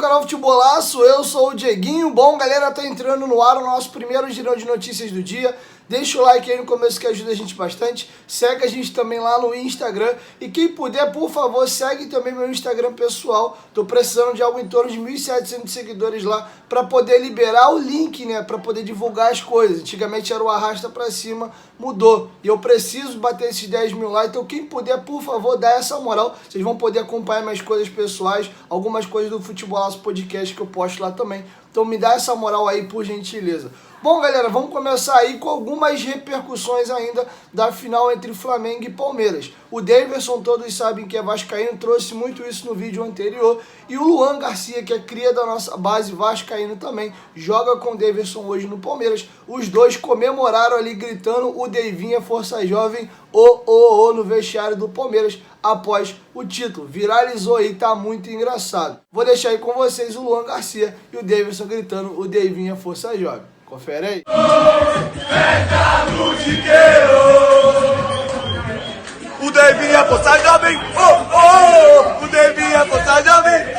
canal Futebolaço, eu sou o Dieguinho. Bom, galera, tá entrando no ar o nosso primeiro girão de notícias do dia. Deixa o like aí no começo que ajuda a gente bastante. Segue a gente também lá no Instagram. E quem puder, por favor, segue também meu Instagram pessoal. Tô precisando de algo em torno de 1.700 seguidores lá para poder liberar o link, né? Para poder divulgar as coisas. Antigamente era o arrasta pra cima, mudou. E eu preciso bater esses 10 mil lá. Então quem puder, por favor, dá essa moral. Vocês vão poder acompanhar minhas coisas pessoais, algumas coisas do Futebolaço Podcast que eu posto lá também. Então me dá essa moral aí, por gentileza. Bom, galera, vamos começar aí com algumas repercussões ainda da final entre Flamengo e Palmeiras. O Daverson, todos sabem que é vascaíno, trouxe muito isso no vídeo anterior. E o Luan Garcia, que é cria da nossa base vascaíno também, joga com o Daverson hoje no Palmeiras. Os dois comemoraram ali, gritando o Deivinha Força Jovem, no vestiário do Palmeiras, após o título. Viralizou aí, tá muito engraçado. Vou deixar aí com vocês o Luan Garcia e o Daverson gritando o Deivinha Força Jovem. Confere aí. O Deivinha Força Jovem, o Deivinha Força Jovem,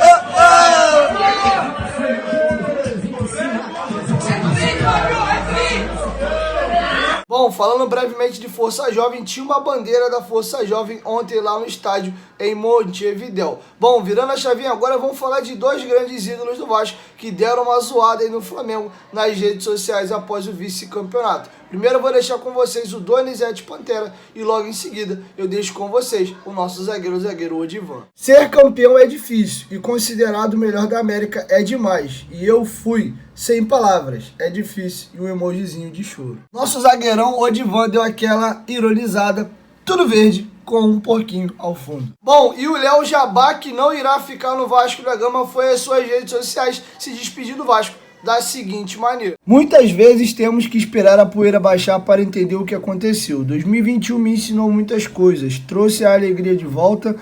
Bom, falando brevemente de Força Jovem, tinha uma bandeira da Força Jovem ontem lá no estádio em Montevidéu. Bom, virando a chavinha agora, vamos falar de dois grandes ídolos do Vasco que deram uma zoada aí no Flamengo nas redes sociais após o vice-campeonato. Primeiro eu vou deixar com vocês o Donizete Pantera e logo em seguida eu deixo com vocês o nosso zagueiro Odivan. Ser campeão é difícil e considerado o melhor da América é demais. E eu fui, sem palavras, é difícil e um emojizinho de choro. Nosso zagueirão Odivan deu aquela ironizada, tudo verde, com um porquinho ao fundo. Bom, e o Léo Jabá, que não irá ficar no Vasco da Gama, foi às suas redes sociais se despedir do Vasco da seguinte maneira: muitas vezes temos que esperar a poeira baixar para entender o que aconteceu. 2021 me ensinou muitas coisas, trouxe a alegria de volta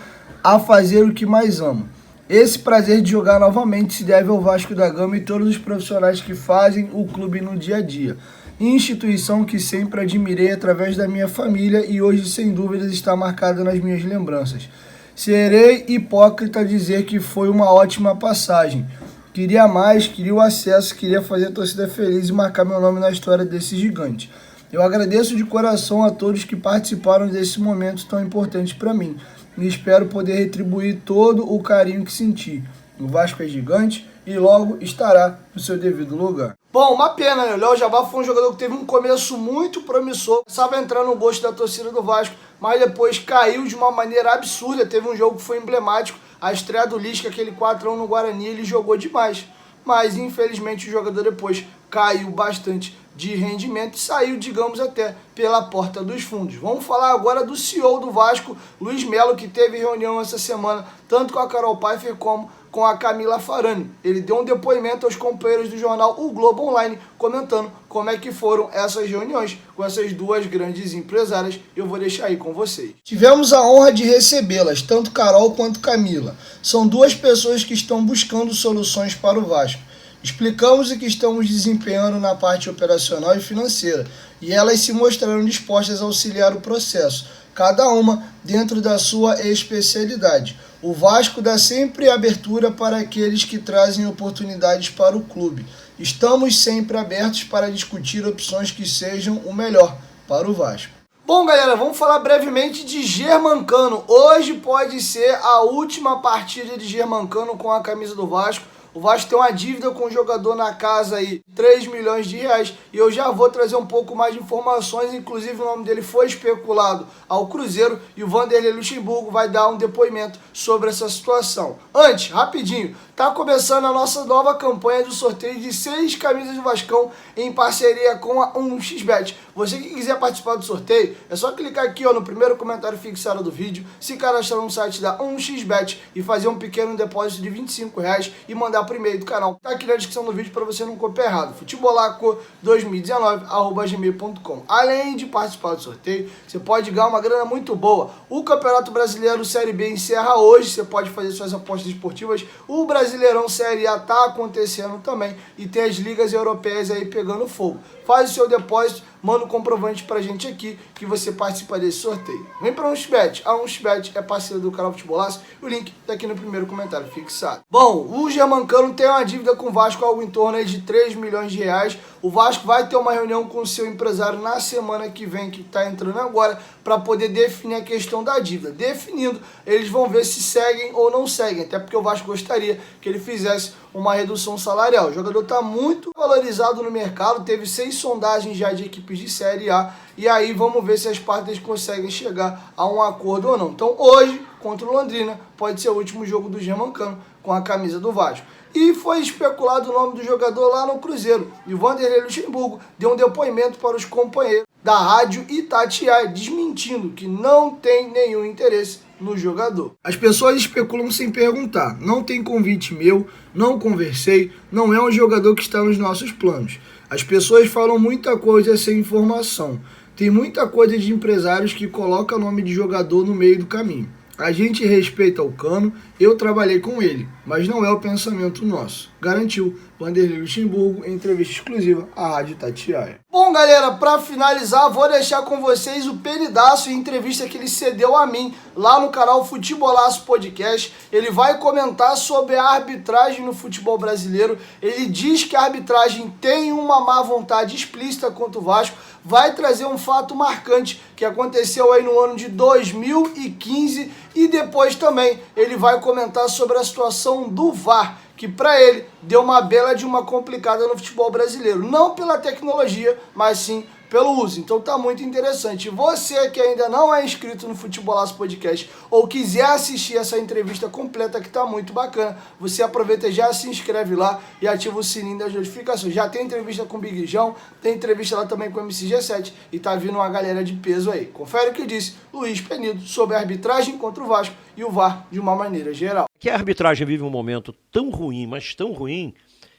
a fazer o que mais amo. Esse prazer de jogar novamente se deve ao Vasco da Gama e todos os profissionais que fazem o clube no dia a dia. Instituição que sempre admirei através da minha família e hoje sem dúvidas está marcada nas minhas lembranças. Serei hipócrita dizer que foi uma ótima passagem. Queria mais, queria o acesso, queria fazer a torcida feliz e marcar meu nome na história desse gigante. Eu agradeço de coração a todos que participaram desse momento tão importante para mim e espero poder retribuir todo o carinho que senti. O Vasco é gigante e logo estará no seu devido lugar. Bom, uma pena, né? O Léo Jabá foi um jogador que teve um começo muito promissor, estava entrando no gosto da torcida do Vasco, mas depois caiu de uma maneira absurda. Teve um jogo que foi emblemático, a estreia do Lisca, aquele 4-1 no Guarani, ele jogou demais. Mas infelizmente o jogador depois caiu bastante de rendimento e saiu, digamos, até pela porta dos fundos. Vamos falar agora do CEO do Vasco, Luiz Melo, que teve reunião essa semana, tanto com a Carol Pfeiffer como com a Camila Farani. Ele deu um depoimento aos companheiros do jornal O Globo Online, comentando como é que foram essas reuniões com essas duas grandes empresárias. Eu vou deixar aí com vocês. Tivemos a honra de recebê-las, tanto Carol quanto Camila. São duas pessoas que estão buscando soluções para o Vasco. Explicamos o que estamos desempenhando na parte operacional e financeira, e elas se mostraram dispostas a auxiliar o processo, cada uma dentro da sua especialidade. O Vasco dá sempre abertura para aqueles que trazem oportunidades para o clube. Estamos sempre abertos para discutir opções que sejam o melhor para o Vasco. Bom, galera, vamos falar brevemente de Germancano. Hoje pode ser a última partida de Germancano com a camisa do Vasco. O Vasco tem uma dívida com o jogador na casa aí, 3 milhões de reais, e eu já vou trazer um pouco mais de informações. Inclusive o nome dele foi especulado ao Cruzeiro e o Vanderlei Luxemburgo vai dar um depoimento sobre essa situação. Antes, rapidinho, tá começando a nossa nova campanha do sorteio de 6 camisas do Vascão em parceria com a 1xBet. Você que quiser participar do sorteio, é só clicar aqui no primeiro comentário fixado do vídeo, se cadastrar no site da 1xBet e fazer um pequeno depósito de R$25 e mandar pro e-mail do canal. Tá aqui na descrição do vídeo para você não copiar errado. futebolaco2019@gmail.com. Além de participar do sorteio, você pode ganhar uma grana muito boa. O Campeonato Brasileiro Série B encerra hoje, você pode fazer suas apostas esportivas. O Brasileirão Série A tá acontecendo também e tem as ligas europeias aí pegando fogo. Faz o seu depósito, manda um comprovante pra gente aqui que você participa desse sorteio. Vem pra 1xBet. A 1xBet é parceira do canal Futebolaço. O link tá aqui no primeiro comentário fixado. Bom, o Germancano tem uma dívida com o Vasco, algo em torno aí de 3 milhões de reais. O Vasco vai ter uma reunião com o seu empresário na semana que vem, que tá entrando agora, para poder definir a questão da dívida. Definindo, eles vão ver se seguem ou não seguem, até porque o Vasco gostaria que ele fizesse uma redução salarial. O jogador está muito valorizado no mercado, teve 6 sondagens já de equipes de Série A, e aí vamos ver se as partes conseguem chegar a um acordo ou não. Então hoje, contra o Londrina, pode ser o último jogo do Germancano com a camisa do Vasco. E foi especulado o nome do jogador lá no Cruzeiro. E o Vanderlei Luxemburgo deu um depoimento para os companheiros da rádio Itatiaia, desmentindo que não tem nenhum interesse no jogador. As pessoas especulam sem perguntar. Não tem convite meu, não conversei, não é um jogador que está nos nossos planos. As pessoas falam muita coisa sem informação. Tem muita coisa de empresários que colocam o nome de jogador no meio do caminho. A gente respeita o Cano, eu trabalhei com ele, mas não é o pensamento nosso, garantiu Vanderlei Luxemburgo em entrevista exclusiva à Rádio Itatiaia. Bom, galera, para finalizar, vou deixar com vocês o Penidaço em entrevista que ele cedeu a mim lá no canal Futebolaço Podcast. Ele vai comentar sobre a arbitragem no futebol brasileiro. Ele diz que a arbitragem tem uma má vontade explícita contra o Vasco. Vai trazer um fato marcante que aconteceu aí no ano de 2015 e depois também ele vai comentar sobre a situação do VAR, que para ele deu uma bela de uma complicada no futebol brasileiro. Não pela tecnologia, mas sim pelo uso. Então tá muito interessante. Você que ainda não é inscrito no Futebolaço Podcast ou quiser assistir essa entrevista completa que tá muito bacana, você aproveita e já se inscreve lá e ativa o sininho das notificações. Já tem entrevista com o Big João, tem entrevista lá também com o MCG7 e tá vindo uma galera de peso aí. Confere o que disse Luiz Penido sobre a arbitragem contra o Vasco e o VAR de uma maneira geral. Que a arbitragem vive um momento tão ruim, mas tão ruim,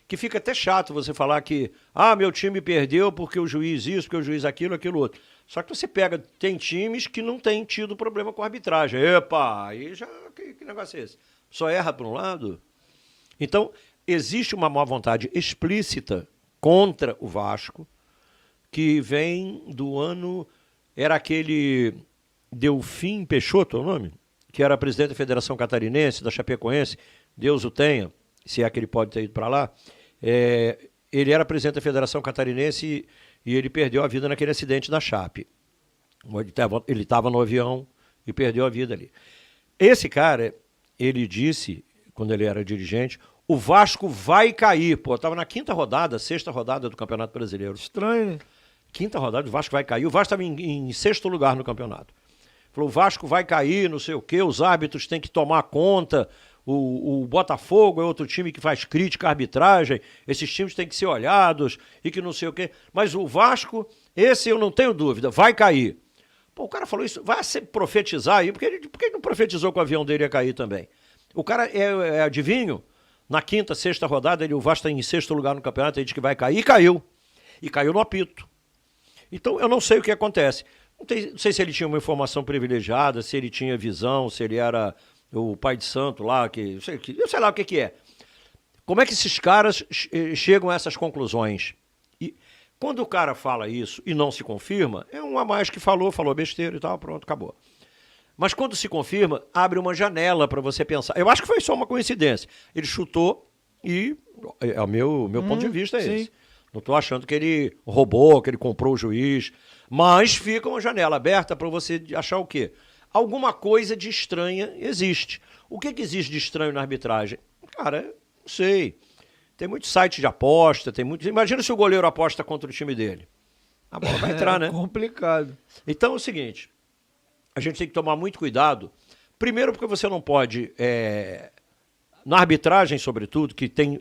que fica até chato você falar que meu time perdeu porque o juiz isso, porque o juiz aquilo, aquilo outro. Só que você pega, tem times que não têm tido problema com a arbitragem. Epa, aí já, que negócio é esse? Só erra para um lado? Então, existe uma má vontade explícita contra o Vasco, que vem do ano, era aquele Delfim Peixoto, é o nome? Que era presidente da Federação Catarinense, da Chapecoense, Deus o tenha, se é que ele pode ter ido para lá. Ele era presidente da Federação Catarinense e ele perdeu a vida naquele acidente da Chape. Ele estava no avião e perdeu a vida ali. Esse cara, ele disse, quando ele era dirigente, o Vasco vai cair. Pô, estava na sexta rodada do Campeonato Brasileiro. Estranho, né? Quinta rodada, o Vasco vai cair. O Vasco estava em sexto lugar no campeonato. Falou, o Vasco vai cair, não sei o quê, os árbitros têm que tomar conta, o Botafogo é outro time que faz crítica à arbitragem, esses times têm que ser olhados e que não sei o quê. Mas o Vasco, esse eu não tenho dúvida, vai cair. Pô, o cara falou isso, vai profetizar aí, por que ele não profetizou que o avião dele ia cair também? O cara é adivinho, na quinta, sexta rodada, o Vasco está em sexto lugar no campeonato, ele diz que vai cair, e caiu. E caiu no apito. Então eu não sei o que acontece. Não sei se ele tinha uma informação privilegiada, se ele tinha visão, se ele era o pai de santo lá, eu sei lá o que é. Como é que esses caras chegam a essas conclusões? E quando o cara fala isso e não se confirma, é um a mais que falou besteira e tal, pronto, acabou. Mas quando se confirma, abre uma janela para você pensar. Eu acho que foi só uma coincidência. Ele chutou e, o meu ponto de vista é esse. Não estou achando que ele roubou, que ele comprou o juiz, mas fica uma janela aberta para você achar o quê? Alguma coisa de estranha existe. O que existe de estranho na arbitragem? Cara, não sei. Tem muito site de aposta, Imagina se o goleiro aposta contra o time dele. A bola vai entrar, né? Complicado. Então é o seguinte, a gente tem que tomar muito cuidado. Primeiro porque você não pode... Na arbitragem, sobretudo,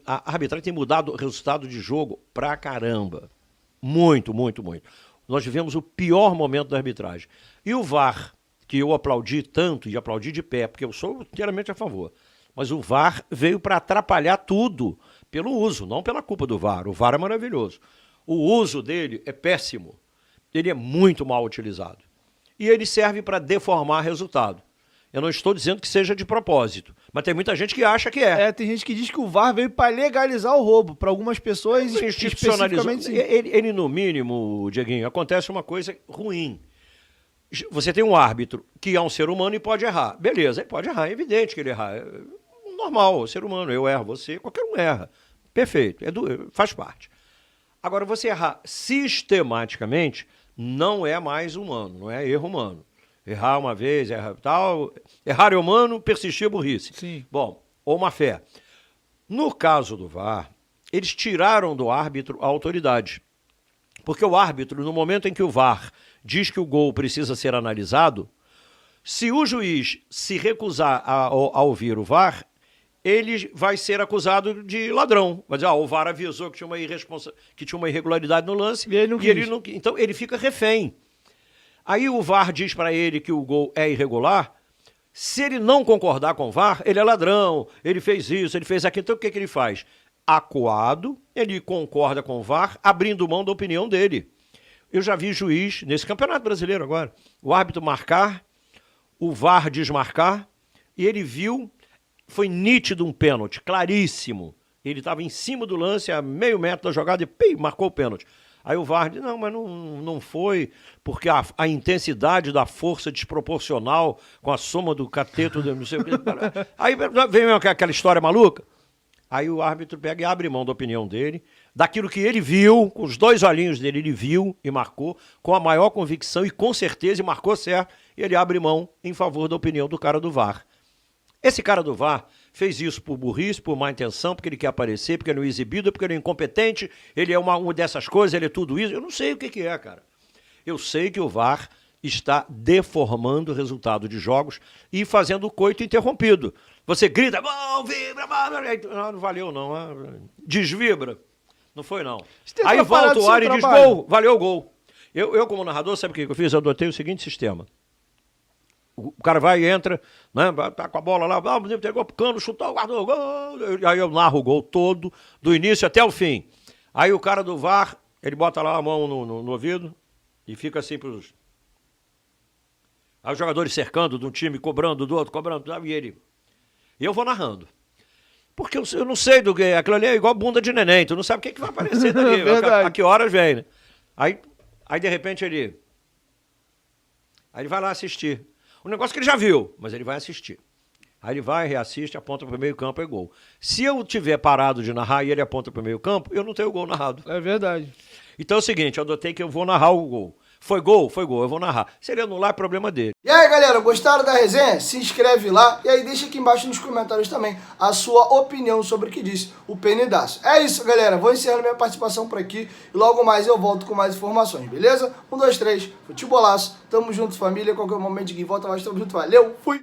a arbitragem tem mudado o resultado de jogo pra caramba. Muito, muito, muito. Nós vivemos o pior momento da arbitragem. E o VAR, que eu aplaudi tanto, e aplaudi de pé, porque eu sou inteiramente a favor, mas o VAR veio para atrapalhar tudo pelo uso, não pela culpa do VAR. O VAR é maravilhoso. O uso dele é péssimo. Ele é muito mal utilizado. E ele serve para deformar resultado. Eu não estou dizendo que seja de propósito, Mas tem muita gente que acha que é. Tem gente que diz que o VAR veio para legalizar o roubo. Para algumas pessoas, especificamente sim. Ele, no mínimo, Dieguinho, acontece uma coisa ruim. Você tem um árbitro que é um ser humano e pode errar. Beleza, ele pode errar, é evidente que ele erra. É normal, ser humano, eu erro, você, qualquer um erra. Perfeito, faz parte. Agora, você errar sistematicamente não é mais humano, não é erro humano. Errar uma vez, errar tal. Errar é humano, persistir é burrice. Sim. Bom, ou má fé. No caso do VAR, eles tiraram do árbitro a autoridade. Porque o árbitro, no momento em que o VAR diz que o gol precisa ser analisado, se o juiz se recusar a ouvir o VAR, ele vai ser acusado de ladrão. Vai dizer, o VAR avisou que tinha uma irregularidade no lance, e ele não então ele fica refém. Aí o VAR diz para ele que o gol é irregular. Se ele não concordar com o VAR, ele é ladrão, ele fez isso, ele fez aquilo. Então o que ele faz? Acuado, ele concorda com o VAR, abrindo mão da opinião dele. Eu já vi juiz, nesse Campeonato Brasileiro agora, o árbitro marcar, o VAR desmarcar, e ele viu, foi nítido um pênalti, claríssimo. Ele estava em cima do lance, a meio metro da jogada, e marcou o pênalti. Aí o VAR disse, não, mas não foi, porque a intensidade da força desproporcional com a soma do cateto, não sei o que. Aí vem aquela história maluca. Aí o árbitro pega e abre mão da opinião dele, daquilo que ele viu, com os dois olhinhos dele, ele viu e marcou, com a maior convicção e com certeza, e marcou certo, e ele abre mão em favor da opinião do cara do VAR. Esse cara do VAR fez isso por burrice, por má intenção, porque ele quer aparecer, porque ele é um exibido, porque ele é incompetente, ele é uma dessas coisas, ele é tudo isso. Eu não sei o que é, cara. Eu sei que o VAR está deformando o resultado de jogos e fazendo o coito interrompido. Você grita, bom, vibra, não valeu não, desvibra. Não foi não. Aí volta o ar e diz, gol, valeu o gol. Eu como narrador, sabe o que eu fiz? Eu adotei o seguinte sistema. O cara vai e entra, né, tá com a bola lá, pegou o cano, chutou, guardou o gol. Aí eu narro o gol todo, do início até o fim. Aí o cara do VAR, ele bota lá a mão no ouvido e fica assim pros... Aí os jogadores cercando de um time, cobrando do outro, cobrando, e ele... E eu vou narrando. Porque eu não sei do que... Aquilo ali é igual bunda de neném, tu não sabe o que vai aparecer daqui, a que horas vem, né? Aí de repente ele... Aí ele vai lá assistir. Um negócio que ele já viu, mas ele vai assistir. Aí ele vai, reassiste, aponta para o meio campo, é gol. Se eu tiver parado de narrar e ele aponta para o meio campo, eu não tenho gol narrado. É verdade. Então é o seguinte, eu adotei que eu vou narrar o gol. Foi gol, eu vou narrar. Se ele anular, é problema dele. E aí, galera, gostaram da resenha? Se inscreve lá e aí deixa aqui embaixo nos comentários também a sua opinião sobre o que disse o Penidaço. É isso, galera. Vou encerrando minha participação por aqui e logo mais eu volto com mais informações, beleza? 1, 2, 3, futebolaço. Tamo junto, família. Qualquer momento de volta mais, tamo junto. Valeu, fui!